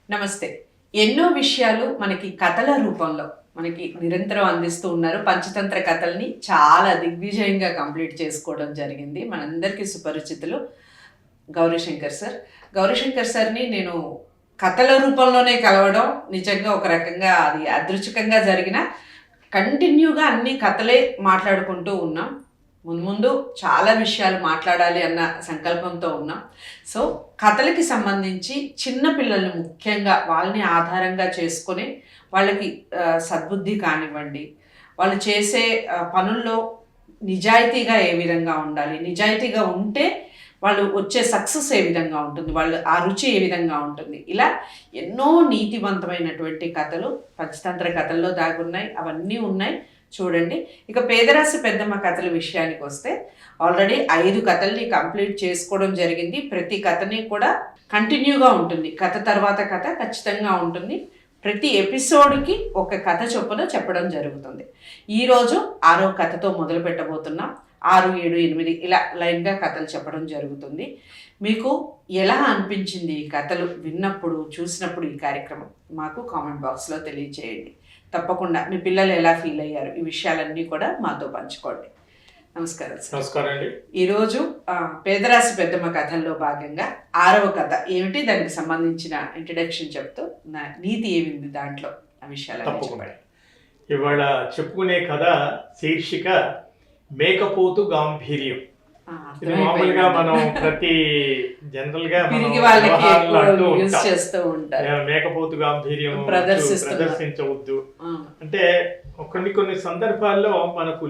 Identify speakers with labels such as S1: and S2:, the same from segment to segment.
S1: నమస్తే. ఎన్నో విషయాలు మనకి కథల రూపంలో మనకి నిరంతరం అందిస్తూ ఉన్నారు. పంచతంత్ర కథల్ని చాలా దిగ్విజయంగా కంప్లీట్ చేసుకోవడం జరిగింది. మనందరికీ సుపరిచితులు గౌరీశంకర్ సార్. గౌరీశంకర్ సార్‌ని నేను కథల రూపంలోనే కలవడం నిజంగా ఒక రకంగా అది యాదృచ్ఛికంగా జరిగిన కంటిన్యూగా అన్ని కథలే మాట్లాడుకుంటూ ఉన్నాం. మున్ముందు చాలా విషయాలు మాట్లాడాలి అన్న సంకల్పంతో ఉన్నాం. సో, కథలకి సంబంధించి చిన్న పిల్లల్ని ముఖ్యంగా వాళ్ళని ఆధారంగా చేసుకొని వాళ్ళకి సద్బుద్ధి కానివ్వండి, వాళ్ళు చేసే పనుల్లో నిజాయితీగా ఏ విధంగా ఉండాలి, నిజాయితీగా ఉంటే వాళ్ళు వచ్చే సక్సెస్ ఏ విధంగా ఉంటుంది, వాళ్ళు ఆ రుచి ఏ విధంగా ఉంటుంది, ఇలా ఎన్నో నీతివంతమైనటువంటి కథలు పంచతంత్ర కథల్లో దాగున్నాయి. అవన్నీ ఉన్నాయి, చూడండి. ఇక పేదరాశి పెద్దమ్మ కథల విషయానికి వస్తే ఆల్రెడీ 5 కథల్ని కంప్లీట్ చేసుకోవడం జరిగింది. ప్రతి కథని కూడా కంటిన్యూగా ఉంటుంది, కథ తర్వాత కథ ఖచ్చితంగా ఉంటుంది. ప్రతి ఎపిసోడ్కి ఒక కథ చొప్పున చెప్పడం జరుగుతుంది. ఈరోజు 6వ కథతో మొదలు పెట్టబోతున్నాం. 6, 7, 8 ఇలా లైన్గా కథలు చెప్పడం జరుగుతుంది. మీకు ఎలా అనిపించింది ఈ కథలు విన్నప్పుడు, చూసినప్పుడు ఈ కార్యక్రమం మాకు కామెంట్ బాక్స్లో తెలియజేయండి. తప్పకుండా మీ పిల్లలు ఎలా ఫీల్ అయ్యారు, ఈ విషయాలన్నీ కూడా మాతో పంచుకోండి. నమస్కారం సార్.
S2: నమస్కారం అండి.
S1: ఈరోజు పేదరాశి పెద్దమ్మ కథల్లో భాగంగా 6వ కథ ఏమిటి, దానికి సంబంధించిన ఇంట్రడక్షన్ చెప్తూ నీతి ఏమింది దాంట్లో ఆ విషయాలు
S2: తప్పకుండా ఇవాళ చెప్పుకునే కథ శీర్షిక మేకపోతు గాంభీర్యం. ఇది మామూలుగా మనం ప్రతి జనరల్ గా మేకపోతు గాంభీర్యం ప్రదర్శించవద్దు అంటే కొన్ని సందర్భాల్లో మనకు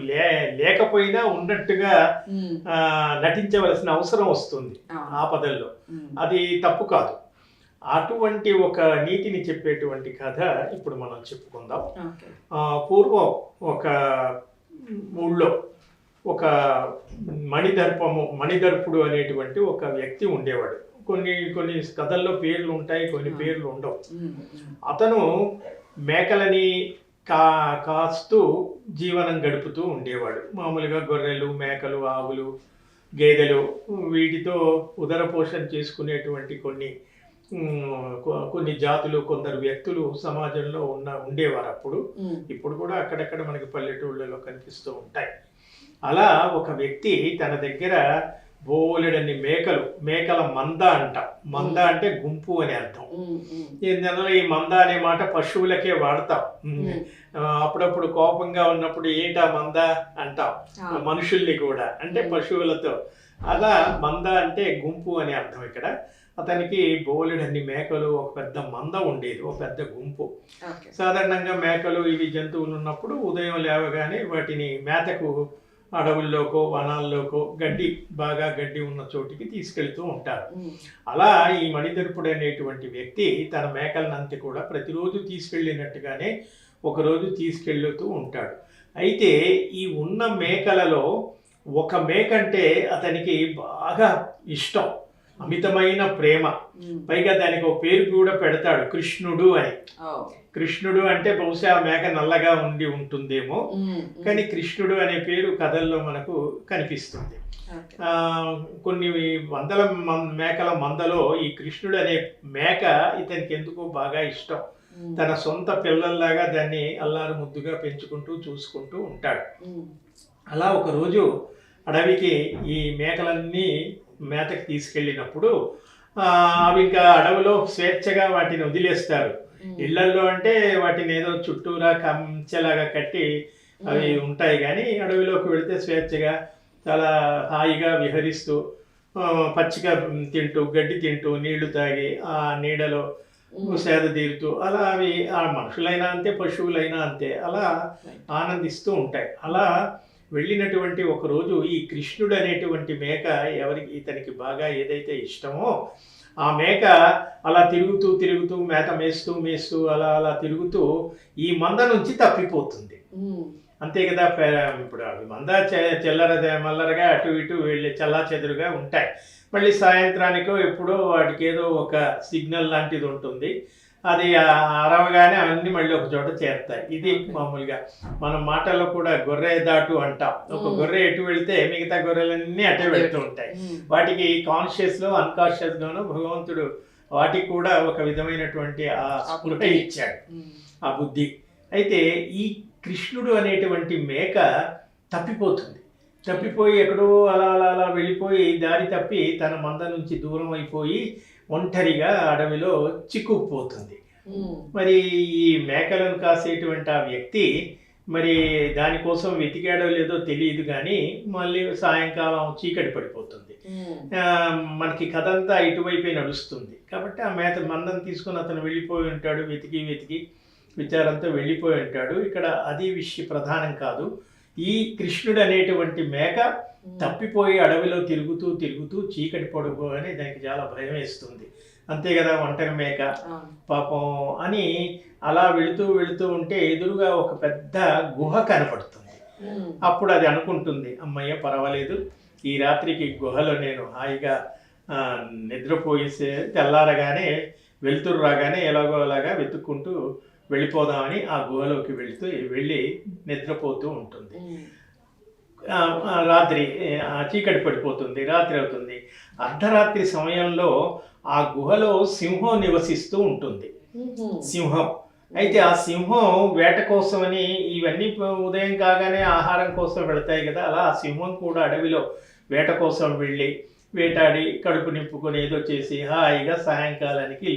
S2: లేకపోయినా ఉన్నట్టుగా నటించవలసిన అవసరం వస్తుంది ఆపదల్లో. అది తప్పు కాదు. అటువంటి ఒక నీతిని చెప్పేటువంటి కథ ఇప్పుడు మనం చెప్పుకుందాం. పూర్వం ఒక ఊళ్ళో ఒక మణిదర్పుడు అనేటువంటి ఒక వ్యక్తి ఉండేవాడు. కొన్ని కథల్లో పేర్లు ఉంటాయి, కొన్ని పేర్లు ఉండవు. అతను మేకలని కాస్తూ జీవనం గడుపుతూ ఉండేవాడు. మామూలుగా గొర్రెలు, మేకలు, ఆవులు, గేదెలు వీటితో ఉదర పోషణ చేసుకునేటువంటి కొన్ని జాతులు, కొందరు వ్యక్తులు సమాజంలో ఉండేవారు అప్పుడు. ఇప్పుడు కూడా అక్కడక్కడ మనకి పల్లెటూళ్ళలో కనిపిస్తూ ఉంటాయి. అలా ఒక వ్యక్తి తన దగ్గర బోలెడన్ని మేకల మంద అంటాం. మంద అంటే గుంపు అని అర్థం. ఏంటంటే ఈ మంద అనే మాట పశువులకే వాడతాం. అప్పుడప్పుడు కోపంగా ఉన్నప్పుడు ఏంటా మంద అంటాం మనుషుల్ని కూడా, అంటే పశువులతో. అలా మంద అంటే గుంపు అని అర్థం. ఇక్కడ అతనికి బోలెడన్ని మేకలు, ఒక పెద్ద మంద ఉండేది, ఒక పెద్ద గుంపు. సాధారణంగా మేకలు ఇవి జంతువులు ఉన్నప్పుడు ఉదయం లేవగానే వాటిని మేతకు అడవుల్లోకో వనాల్లోకో బాగా గడ్డి ఉన్న చోటికి తీసుకెళ్తూ ఉంటారు. అలా ఈ మణిదర్పుడు అనేటువంటి వ్యక్తి తన మేకలనంతా కూడా ప్రతిరోజు తీసుకెళ్ళినట్టుగానే ఒకరోజు తీసుకెళ్తూ ఉంటాడు. అయితే ఈ ఉన్న మేకలలో ఒక మేక అంటే అతనికి బాగా ఇష్టం, అమితమైన ప్రేమ. పైగా దానికి ఒక పేరు కూడా పెడతాడు, కృష్ణుడు అని. కృష్ణుడు అంటే బహుశా మేక నల్లగా ఉంటుందేమో, కానీ కృష్ణుడు అనే పేరు కథల్లో మనకు కనిపిస్తుంది. కొన్ని వందల మేకల మందలో ఈ కృష్ణుడు అనే మేక ఇతనికి ఎందుకో బాగా ఇష్టం. తన సొంత పిల్లల్లాగా దాన్ని అల్లారు ముద్దుగా పెంచుకుంటూ చూసుకుంటూ ఉంటాడు. అలా ఒకరోజు అడవికి ఈ మేకలన్నీ మేతకి తీసుకెళ్ళినప్పుడు అవి ఇంకా అడవిలో స్వేచ్ఛగా వాటిని వదిలేస్తారు. ఇళ్లల్లో అంటే వాటిని ఏదో చుట్టూరా కంచెలాగా కట్టి అవి ఉంటాయి, కానీ అడవిలోకి వెళితే స్వేచ్ఛగా చాలా హాయిగా విహరిస్తూ పచ్చిక తింటూ, గడ్డి తింటూ, నీళ్లు తాగి ఆ నీడలో సేద తీరుతూ అలా అవి ఆ మనుషులైనా అంతే, పశువులైనా అంతే, అలా ఆనందిస్తూ ఉంటాయి. అలా వెళ్ళినటువంటి ఒకరోజు ఈ కృష్ణుడు అనేటువంటి మేక ఇతనికి బాగా ఏదైతే ఇష్టమో ఆ మేక అలా తిరుగుతూ మేత మేస్తూ అలా తిరుగుతూ ఈ మంద నుంచి తప్పిపోతుంది. అంతే కదా, ఇప్పుడు అవి మంద మల్లరగా అటు ఇటు వెళ్ళి చల్లా చెదురుగా ఉంటాయి. మళ్ళీ సాయంత్రానికో ఎప్పుడో వాటికి ఏదో ఒక సిగ్నల్ లాంటిది ఉంటుంది, అది అరవగానే అవన్నీ మళ్ళీ ఒక చోట చేరుతాయి. ఇది మామూలుగా మన మాటల్లో కూడా గొర్రె దాటు అంటాం. ఒక గొర్రె ఎటు వెళితే మిగతా గొర్రెలన్నీ అటే వెళ్తూ ఉంటాయి. వాటికి కాన్షియస్లో అన్కాన్షియస్గానో భగవంతుడు వాటికి కూడా ఒక విధమైనటువంటి ఆ స్పృహ ఇచ్చాడు, ఆ బుద్ధి. అయితే ఈ కృష్ణుడు అనేటువంటి మేక తప్పిపోతుంది. తప్పిపోయి ఎక్కడో అలా అలా అలా వెళ్ళిపోయి దారి తప్పి తన మంద నుంచి దూరం అయిపోయి ఒంటరిగా అడవిలో చిక్కుకుపోతుంది. మరి ఈ మేకలను కాసేటువంటి ఆ వ్యక్తి మరి దానికోసం వెతికాడో లేదో తెలియదు, కానీ మళ్ళీ సాయంకాలం చీకటి పడిపోతుంది. మనకి కథ అంతా ఇటువైపే నడుస్తుంది. కాబట్టి ఆ మందం తీసుకొని అతను వెళ్ళిపోయి ఉంటాడు, వెతికి వెతికి విచారంతో వెళ్ళిపోయి ఉంటాడు. ఇక్కడ అది ప్రధానం కాదు. ఈ కృష్ణుడు అనేటువంటి మేక తప్పిపోయి అడవిలో తిరుగుతూ తిరుగుతూ చీకటి పడిపోగానే దానికి చాలా భయం వేస్తుంది. అంతే కదా, ఒంటరి మేక పాపం అని అలా వెళుతూ వెళుతూ ఉంటే ఎదురుగా ఒక పెద్ద గుహ కనపడుతుంది. అప్పుడు అది అనుకుంటుంది, అమ్మయ్య పర్వాలేదు, ఈ రాత్రికి గుహలో నేను హాయిగా నిద్రపోయేసే, తెల్లారగానే వెలుతురు రాగానే ఎలాగో అలాగా వెతుక్కుంటూ వెళ్ళిపోదామని ఆ గుహలోకి వెళ్ళి నిద్రపోతూ ఉంటుంది. రాత్రి చీకటి పడిపోతుంది, రాత్రి అవుతుంది. అర్ధరాత్రి సమయంలో ఆ గుహలో సింహం నివసిస్తూ ఉంటుంది. సింహం అయితే ఆ సింహం వేట కోసమని, ఇవన్నీ ఉదయం కాగానే ఆహారం కోసం వెళతాయి కదా, అలా ఆ సింహం కూడా అడవిలో వేట కోసం వెళ్ళి వేటాడి కడుపు నింపుకొని ఏదో చేసి హాయిగా సాయంకాలానికి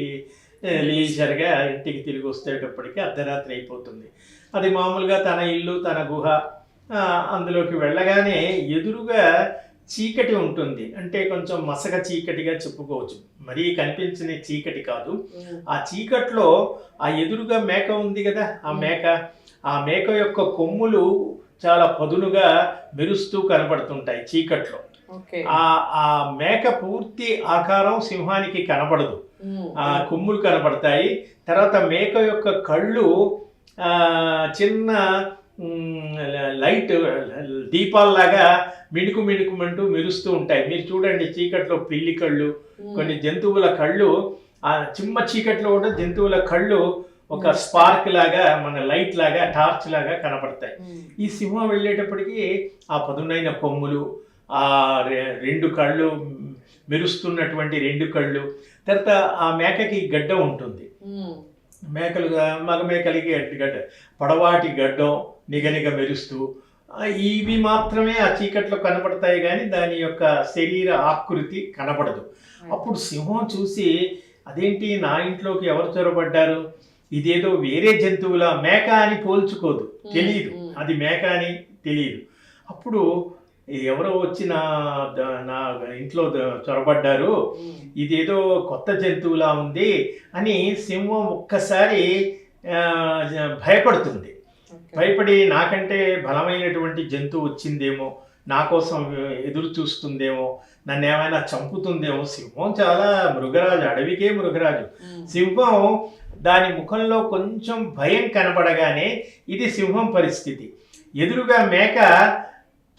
S2: లీజర్గా ఇంటికి తిరిగి వచ్చేటప్పటికి అర్ధరాత్రి అయిపోతుంది. అది మామూలుగా తన ఇల్లు, తన గుహ, అందులోకి వెళ్ళగానే ఎదురుగా చీకటి ఉంటుంది. అంటే కొంచెం మసక చీకటిగా చెప్పుకోవచ్చు, మరీ కనిపించని చీకటి కాదు. ఆ చీకట్లో ఆ ఎదురుగా మేక ఉంది కదా, ఆ మేక యొక్క కొమ్ములు చాలా పదునుగా మెరుస్తూ కనబడుతుంటాయి చీకట్లో. ఆ మేక పూర్తి ఆకారం సింహానికి కనబడదు, ఆ కొమ్ములు కనబడతాయి. తర్వాత మేక యొక్క కళ్ళు చిన్న లైట్ దీపాల్లాగా మిణుకుమంటూ మెరుస్తూ ఉంటాయి. మీరు చూడండి, చీకట్లో పిల్లి కళ్ళు, కొన్ని జంతువుల కళ్ళు, ఆ చిమ్మ చీకట్లో కూడా జంతువుల కళ్ళు ఒక స్పార్క్ లాగా, మన లైట్ లాగా, టార్చ్ లాగా కనపడతాయి. ఈ సింహం వెళ్ళేటప్పటికి ఆ పదునైన కొమ్ములు, ఆ రెండు కళ్ళు, మెరుస్తున్నటువంటి రెండు కళ్ళు, తర్వాత ఆ మేకకి గడ్డ ఉంటుంది. మగ మేకలకి గడ్డ, పొడవాటి గడ్డం నిగనిగ మెరుస్తూ, ఇవి మాత్రమే ఆ చీకట్లో కనపడతాయి, కానీ దాని యొక్క శరీర ఆకృతి కనపడదు. అప్పుడు సింహం చూసి, అదేంటి నా ఇంట్లోకి ఎవరు చొరబడ్డారు, ఇదేదో వేరే జంతువుల, మేక అని పోల్చుకోదు, తెలియదు, అది మేక అని తెలియదు. అప్పుడు ఎవరో వచ్చి నా ఇంట్లో చొరబడ్డారు, ఇదేదో కొత్త జంతువులా ఉంది అని సింహం ఒక్కసారి భయపడుతుంది. భయపడి నాకంటే బలమైనటువంటి జంతువు వచ్చిందేమో, నా కోసం ఎదురు చూస్తుందేమో, నన్ను ఏమైనా చంపుతుందేమో. సింహం చాలా మృగరాజు, అడవికే మృగరాజు. సింహం దాని ముఖంలో కొంచెం భయం కనపడగానే ఇది సింహం పరిస్థితి. ఎదురుగా మేక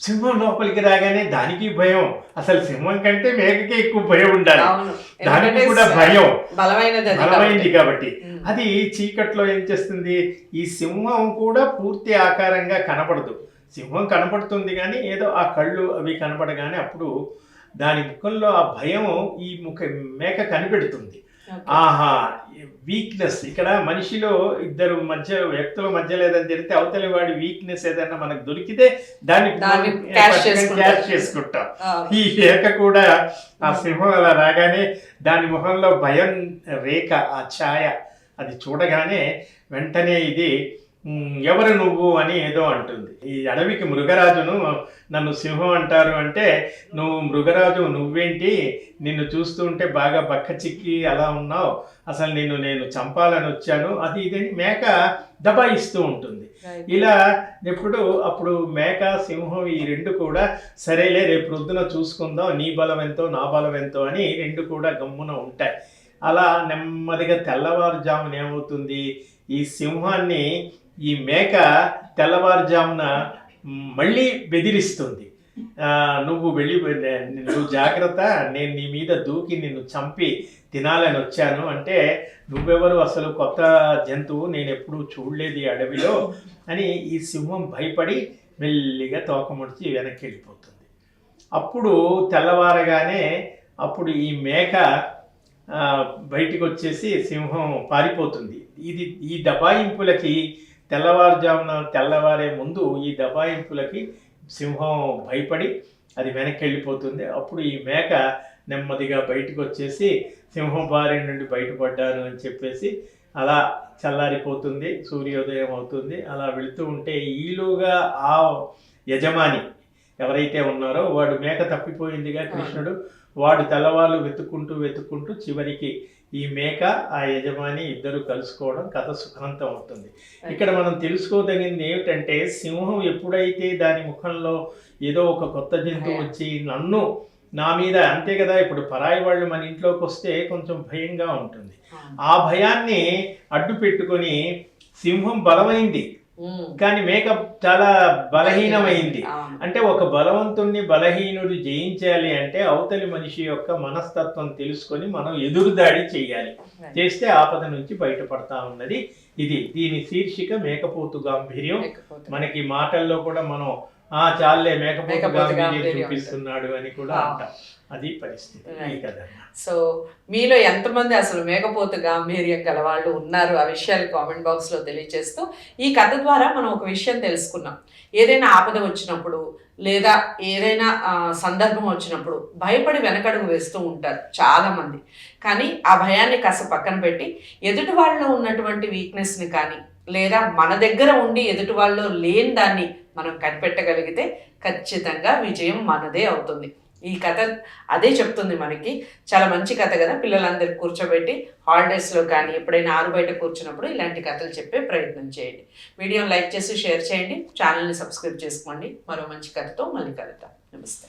S2: సింహం లోపలికి రాగానే దానికి భయం. అసలు సింహం కంటే మేకకే ఎక్కువ భయం ఉండాలి, దానికి కూడా భయం బలమైంది కాబట్టి. అది చీకట్లో ఏం చేస్తుంది, ఈ సింహం కూడా పూర్తి ఆకారంగా కనపడదు. సింహం కనపడుతుంది కానీ ఏదో ఆ కళ్ళు అవి కనపడగానే అప్పుడు దాని ముఖంలో ఆ భయం ఈ మేక కనిపెడుతుంది. ఆహా, వీక్నెస్ ఇక్కడ మనిషిలో ఇద్దరు వ్యక్తుల మధ్య లేదని తెలిస్తే అవతలి వాడి వీక్నెస్ ఏదన్నా మనకు దొరికితే దాన్ని క్యాష్ చేసుకుంటాం. ఈ ఏక కూడా ఆ సింహం అలా రాగానే దాని ముఖంలో భయం రేఖ, ఆ ఛాయ అది చూడగానే వెంటనే ఇది ఎవరు నువ్వు అని ఏదో అంటుంది. ఈ అడవికి మృగరాజును, నన్ను సింహం అంటారు అంటే, నువ్వు మృగరాజు, నువ్వేంటి, నిన్ను చూస్తూ ఉంటే బాగా బక్క చిక్కి అలా ఉన్నావు, అసలు నేను చంపాలని వచ్చాను, అది ఇదని మేక దబాయిస్తూ ఉంటుంది. ఇలా అప్పుడు మేక, సింహం ఈ రెండు కూడా సరేలే రేపు ప్రొద్దున చూసుకుందాం, నీ బలం ఎంతో నా బలం ఎంతో అని రెండు కూడా గమ్మున ఉంటాయి. అలా నెమ్మదిగా తెల్లవారుజామున ఏమవుతుంది, ఈ సింహాన్ని ఈ మేక తెల్లవారుజామున మళ్ళీ బెదిరిస్తుంది. నువ్వు జాగ్రత్త, నేను నీ మీద దూకి నిన్ను చంపి తినాలని వచ్చాను అంటే, నువ్వెవరు, అసలు కొత్త జంతువు, నేను ఎప్పుడూ చూడలేదు ఈ అడవిలో అని ఈ సింహం భయపడి మెల్లిగా తోకముడిచి వెనక్కి వెళ్ళిపోతుంది. అప్పుడు తెల్లవారగానే అప్పుడు ఈ మేక బయటికి వచ్చేసి సింహం పారిపోతుంది. ఈ దబాయింపులకి తెల్లవారే ముందు ఈ దబాయింపులకి సింహం భయపడి అది వెనక్కి వెళ్ళిపోతుంది. అప్పుడు ఈ మేక నెమ్మదిగా బయటకు వచ్చేసి సింహం బారి నుండి బయటపడ్డాను అని చెప్పేసి అలా చల్లారిపోతుంది, సూర్యోదయం అవుతుంది. అలా వెళుతూ ఉంటే ఈలోగా ఆ యజమాని ఎవరైతే ఉన్నారో వాడు మేక తప్పిపోయిందిగా కృష్ణుడు, వాడు తెల్లవాళ్ళు వెతుక్కుంటూ చివరికి ఈ మేక ఆ యజమాని ఇద్దరు కలుసుకోవడం కథ సుఖాంతం అవుతుంది. ఇక్కడ మనం తెలుసుకోదగింది ఏమిటంటే సింహం ఎప్పుడైతే దాని ముఖంలో ఏదో ఒక కొత్త జంతువు వచ్చి నా మీద, అంతే కదా, ఇప్పుడు పరాయి వాళ్ళు మన ఇంట్లోకి వస్తే కొంచెం భయంగా ఉంటుంది. ఆ భయాన్ని అడ్డు పెట్టుకొని సింహం బలమైంది కానీ మేక చాలా బలహీనమైంది. అంటే ఒక బలవంతుణ్ణి బలహీనుడు జయించాలి అంటే అవతలి మనిషి యొక్క మనస్తత్వం తెలుసుకొని మనం ఎదురుదాడి చేయాలి. చేస్తే ఆపద నుంచి బయటపడతా ఉన్నది ఇది. దీని శీర్షిక మేకపోతు గాంభీర్యం. మనకి మాటల్లో కూడా మనం చాలే మేకపోతు గాంభీర్యం చూపిస్తున్నాడు అని కూడా అంటాం. అది పరిస్థితి కదా.
S1: సో మీలో ఎంతమంది అసలు మేకపోతు గాంభీర్యం గల వాళ్ళు ఉన్నారు, ఆ విషయాలు కామెంట్ బాక్స్లో తెలియజేస్తూ, ఈ కథ ద్వారా మనం ఒక విషయం తెలుసుకున్నాం. ఏదైనా ఆపద వచ్చినప్పుడు లేదా ఏదైనా సందర్భం వచ్చినప్పుడు భయపడి వెనకడుగు వేస్తూ ఉంటారు చాలామంది. కానీ ఆ భయాన్ని కాస్త పక్కన పెట్టి ఎదుటి వాళ్ళలో ఉన్నటువంటి వీక్నెస్ని కానీ లేదా మన దగ్గర ఉండి ఎదుటి వాళ్ళలో లేని దాన్ని మనం కనిపెట్టగలిగితే ఖచ్చితంగా విజయం మనదే అవుతుంది. ఈ కథ అదే చెప్తుంది మనకి. చాలా మంచి కథ కదా, పిల్లలందరికీ కూర్చోబెట్టి హాలిడేస్లో కానీ ఎప్పుడైనా ఆరు బయట కూర్చున్నప్పుడు ఇలాంటి కథలు చెప్పే ప్రయత్నం చేయండి. వీడియోని లైక్ చేసి షేర్ చేయండి, ఛానల్ని సబ్స్క్రైబ్ చేసుకోండి. మరో మంచి కథతో మళ్ళీ కలుద్దాం. నమస్తే.